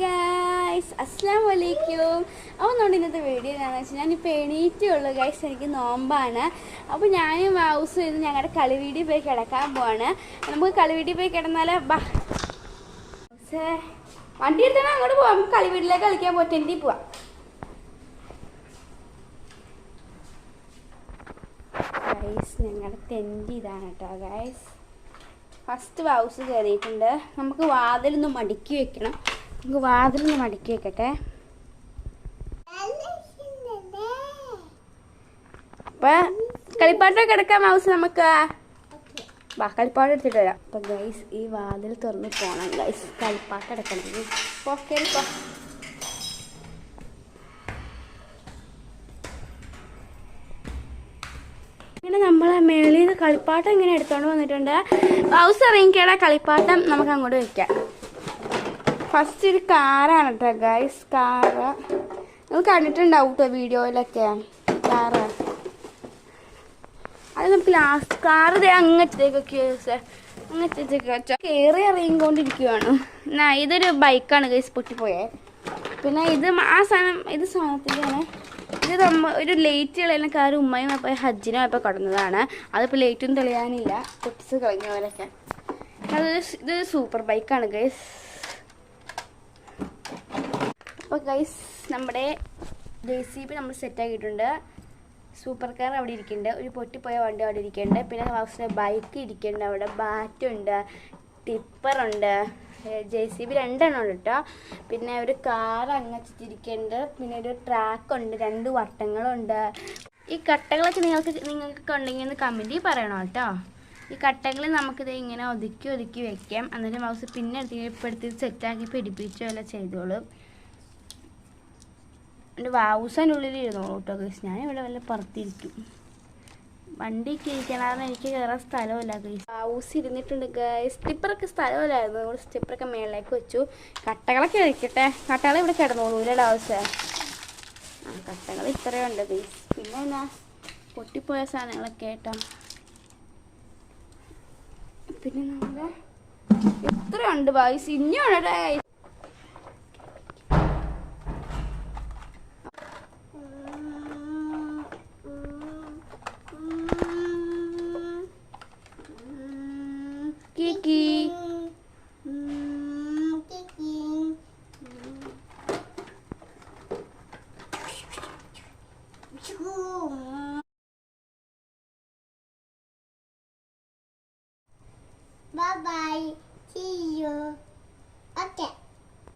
Guys അസ്സലാമലൈക്കും. അപ്പോൾ നമ്മുടെ ഇന്നത്തെ വീഡിയോ എന്താണെന്ന് വെച്ചാൽ ഞാനിപ്പോൾ എണീറ്റുള്ളൂ ഗൈസ്. എനിക്ക് നോമ്പാണ്. അപ്പോൾ ഞാനും ഹൗസ് ചെയ്ത് ഞങ്ങളുടെ കളി വീഡിയോ പോയി കിടക്കാൻ പോവാണ്. നമുക്ക് കളി വീഡിയോ പോയി കിടന്നാൽ വണ്ടി എടുത്താൽ അങ്ങോട്ട് പോവാം. നമുക്ക് കളി വീട്ടിലേക്ക് കളിക്കാൻ പോവാം. ടെൻറ്റിൽ പോവാം. ഗൈസ് ഞങ്ങളുടെ ടെൻറ്റ് ഇതാണ് കേട്ടോ ഗൈസ്. ഫസ്റ്റ് ഹൗസ് കയറിയിട്ടുണ്ട്. നമുക്ക് വാതിലൊന്ന് മടക്കി വെക്കണം. നമുക്ക് വാതിലൊന്ന് മടക്കി വെക്കട്ടെ. അപ്പൊ കളിപ്പാട്ടൊക്കെ എടുക്കാം ഹൗസ്. നമുക്ക് കളിപ്പാട്ടം എടുത്തിട്ട് വരാം. അപ്പൊ ഗൈസ് ഈ വാതിൽ തുറന്ന് പോണം ഗൈസ്. കളിപ്പാട്ടം എടുക്കണം. ഓക്കെ ഇങ്ങനെ നമ്മളെ മേളിൽ നിന്ന് കളിപ്പാട്ടം ഇങ്ങനെ എടുത്തോണ്ട് വന്നിട്ടുണ്ട്. ഹൗസ് ഇറങ്ങിക്കേടാ കളിപ്പാട്ടം നമുക്ക് അങ്ങോട്ട് വെക്കാം. ഫസ്റ്റ് ഒരു കാറാണ് കേട്ടോ ഗൈസ്. കാറ് നിങ്ങൾ കണ്ടിട്ടുണ്ടാവും കേട്ടോ വീഡിയോയിലൊക്കെ. കാറ് അത് നമുക്ക് ലാസ്റ്റ് കാറ് അങ്ങനത്തേക്കൊക്കെ അങ്ങനത്തേക്ക് വെച്ചാൽ കയറി ഇറങ്ങിക്കൊണ്ടിരിക്കുകയാണ്. ഇതൊരു ബൈക്കാണ് ഗൈസ്, പൊട്ടിപ്പോയേ. പിന്നെ ഇത് ആ സാധനം ഇത് സാധനത്തിൻ്റെയാണ്. ഇത് ഒരു ലൈറ്റ് കളയുന്ന കാർ ഉമ്മയും അപ്പോൾ ഹജ്ജിനും അപ്പോൾ കടന്നതാണ്. അതിപ്പോൾ ലൈറ്റൊന്നും തെളിയാനില്ല, പൊട്ടിച്ച് കളഞ്ഞ പോലെയൊക്കെ. ഇത് സൂപ്പർ ബൈക്കാണ് ഗൈസ്. അപ്പോൾ ഗൈസ് നമ്മുടെ JCB നമ്മൾ സെറ്റാക്കിയിട്ടുണ്ട്. സൂപ്പർ കാർ അവിടെ ഇരിക്കുന്നുണ്ട്. ഒരു പൊട്ടിപ്പോയ വണ്ടി അവിടെ ഇരിക്കുന്നുണ്ട്. പിന്നെ ഹൗസിൻ്റെ ബൈക്ക് ഇരിക്കുന്നുണ്ട്. അവിടെ ബാറ്റുണ്ട്, ടിപ്പറുണ്ട്, JCB 2 എണ്ണം ഉണ്ട് കേട്ടോ. പിന്നെ ഒരു കാർ അങ്ങച്ചിരിക്കുന്നുണ്ട്. പിന്നെ ഒരു ട്രാക്കുണ്ട്, 2 വട്ടങ്ങളുണ്ട്. ഈ കട്ടകളൊക്കെ നിങ്ങൾക്ക് ഉണ്ടെങ്കിൽ ഒന്ന് കമൻറ്റിൽ പറയണം കേട്ടോ. ഈ കട്ടകൾ നമുക്കിത് ഇങ്ങനെ ഒതുക്കി വെക്കാം. എന്നിട്ട് ഹൗസ് പിന്നെ എടുത്ത് സെറ്റാക്കി പിടിപ്പിച്ചോ എല്ലാം ചെയ്തോളും. എൻ്റെ ഹൗസിൻ്റെ ഉള്ളിൽ ഇരുന്നോളൂ കേട്ടോ ഗൈസ്. ഞാനിവിടെ വല്ല പുറത്തിരിക്കും. വണ്ടിക്ക് ഇരിക്കണമെന്ന് എനിക്ക് കയറാൻ സ്ഥലമില്ല ഗൈസ്. ഹൗസ് ഇരുന്നിട്ടുണ്ട് ഗൈസ്. സ്റ്റിപ്പറൊക്കെ സ്ഥലമില്ലായിരുന്നു. നമ്മൾ സ്റ്റിപ്പറൊക്കെ മേളിലേക്ക് വെച്ചു. കട്ടകളൊക്കെ ഇരിക്കട്ടെ. കട്ടകൾ ഇവിടെ കിടന്നോളൂ ഇല്ല ഹൗസ്. കട്ടകൾ ഇത്രയുണ്ട് ഗൈസ്. പിന്നെ എന്നാ പൊട്ടിപ്പോയ സാധനങ്ങളൊക്കെ കേട്ടോ. പിന്നെ നമ്മൾ ഇത്രയുണ്ട് ഗൈസ്. ഇനിയുണ്ട് ഗൈസ്.